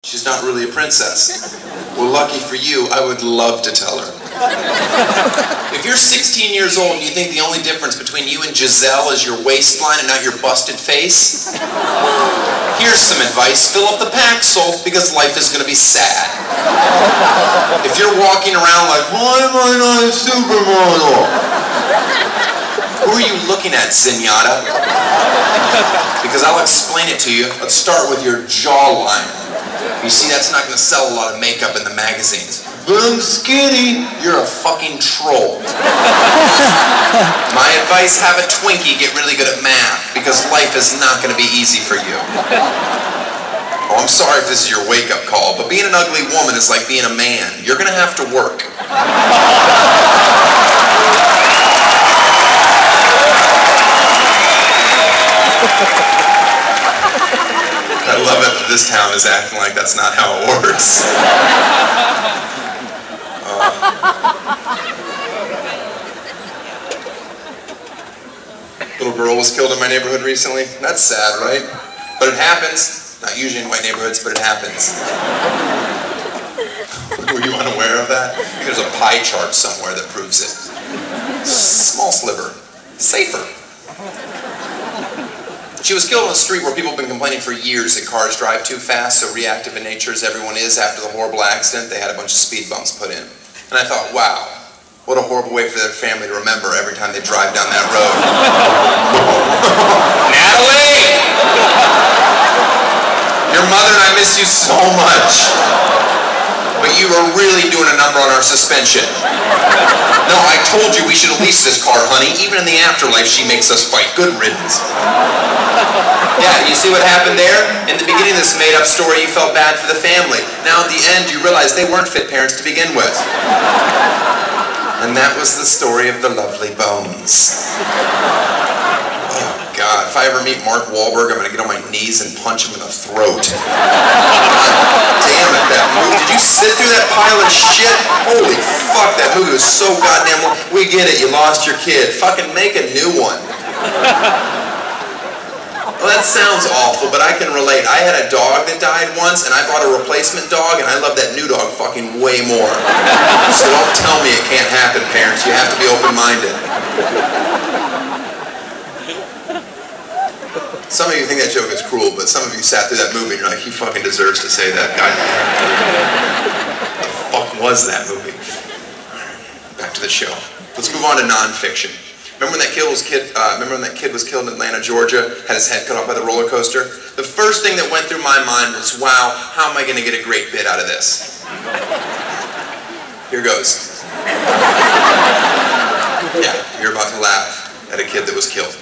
She's not really a princess. Well, lucky for you, I would love to tell her. If you're 16 years old and you think the only difference between you and Giselle is your waistline and not your busted face, here's some advice. Fill up the Paxil, because life is going to be sad. If you're walking around like, why am I not a supermodel? Who are you looking at, Zenyatta? Because I'll explain it to you. Let's start with your jawline. You see, that's not going to sell a lot of makeup in the magazines. But I'm skinny. You're a fucking troll. My advice, have a Twinkie, get really good at math, because life is not going to be easy for you. Oh, I'm sorry if this is your wake-up call, but being an ugly woman is like being a man. You're going to have to work. I love it that this town is acting like that's not how it works. Little girl was killed in my neighborhood recently. That's sad, right? But it happens. Not usually in white neighborhoods, but it happens. Were you unaware of that? There's a pie chart somewhere that proves it. Small sliver. Safer. She was killed on a street where people have been complaining for years that cars drive too fast, so reactive in nature as everyone is after the horrible accident, they had a bunch of speed bumps put in. And I thought, wow, what a horrible way for their family to remember every time they drive down that road. Natalie! Your mother and I miss you so much. But you are really doing a number on our suspension. No, I told you we should lease this car, honey. Even in the afterlife, she makes us fight. Good riddance. Yeah, you see what happened there? In the beginning of this made-up story, you felt bad for the family. Now at the end, you realize they weren't fit parents to begin with. And that was the story of the lovely Bones. Oh, God. If I ever meet Mark Wahlberg, I'm going to get on my knees and punch him in the throat. God damn it, that movie. Did you sit through that pile of shit? Holy fuck, that movie was so goddamn long. We get it, you lost your kid. Fucking make a new one. Well, that sounds awful, but I can relate. I had a dog that died once, and I bought a replacement dog, and I love that new dog fucking way more. So don't tell me it can't happen, parents. You have to be open-minded. Some of you think that joke is cruel, but some of you sat through that movie and you're like, he fucking deserves to say that. God, what the fuck was that movie? Back to the show. Let's move on to nonfiction. Remember when that kid was killed in Atlanta, Georgia, had his head cut off by the roller coaster? The first thing that went through my mind was, wow, how am I going to get a great bit out of this? Here goes. Yeah, you're about to laugh at a kid that was killed.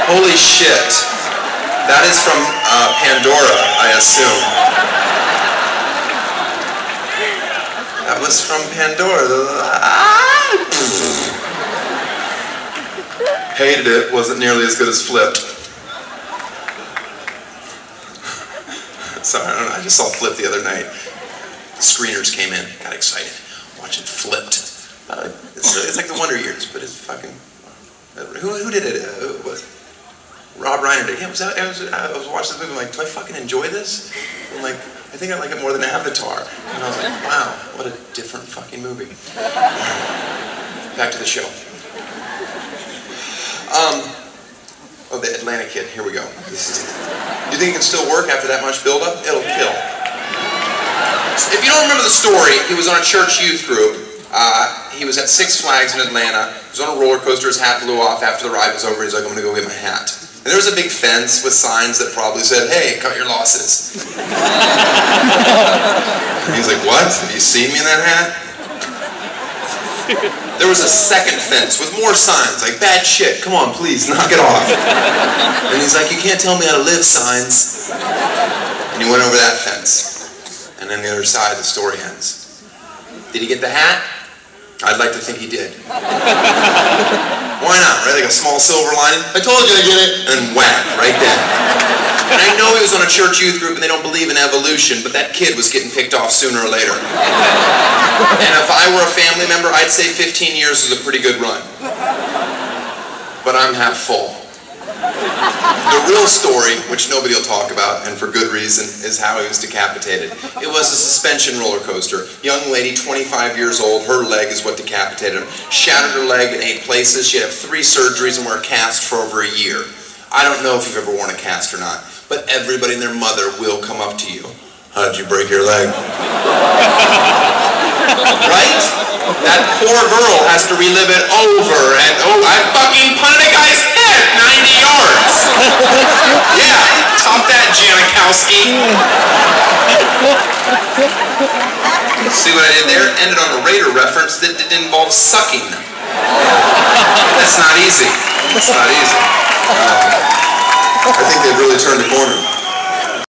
Holy shit. That is from Pandora, I assume. That was from Pandora. Hated it. Wasn't nearly as good as Flipped. Sorry, I don't know. I just saw Flipped the other night. The screeners came in. Got excited. Watching Flipped. It's like the Wonder Years, but it's fucking... Who did it? Rob Reiner did. Yeah, I was watching this movie, I'm like, do I fucking enjoy this? I'm like, I think I like it more than Avatar. And I was like, wow, what a different fucking movie. Back to the show. Oh, the Atlanta kid. Here we go. You think it can still work after that much buildup? It'll kill. If you don't remember the story, he was on a church youth group. He was at Six Flags in Atlanta. He was on a roller coaster. His hat blew off after the ride was over. He's like, I'm going to go get my hat. And there was a big fence with signs that probably said, hey, cut your losses. And he's like, what? Have you seen me in that hat? There was a second fence with more signs, like, bad shit, come on, please, knock it off. And he's like, you can't tell me how to live, signs. And he went over that fence. And then the other side, the story ends. Did he get the hat? I'd like to think he did. Why not, right? Like a small silver lining. I told you I get it. And whack, right then. And I know he was on a church youth group and they don't believe in evolution, but that kid was getting picked off sooner or later. And if I were a family member, I'd say 15 years was a pretty good run. But I'm half full. The real story, which nobody will talk about, and for good reason, is how he was decapitated. It was a suspension roller coaster. Young lady, 25 years old, her leg is what decapitated him. Shattered her leg in 8 places. She had 3 surgeries and wear a cast for over a year. I don't know if you've ever worn a cast or not, but everybody and their mother will come up to you. How'd you break your leg? Right? That poor girl has to relive it over and over. I fucking punted a guy's head 90 yards. Yeah, top that, Janikowski. See what I did there? Ended on a Raider reference that did involve sucking. That's not easy. That's not easy. I think they've really turned a corner.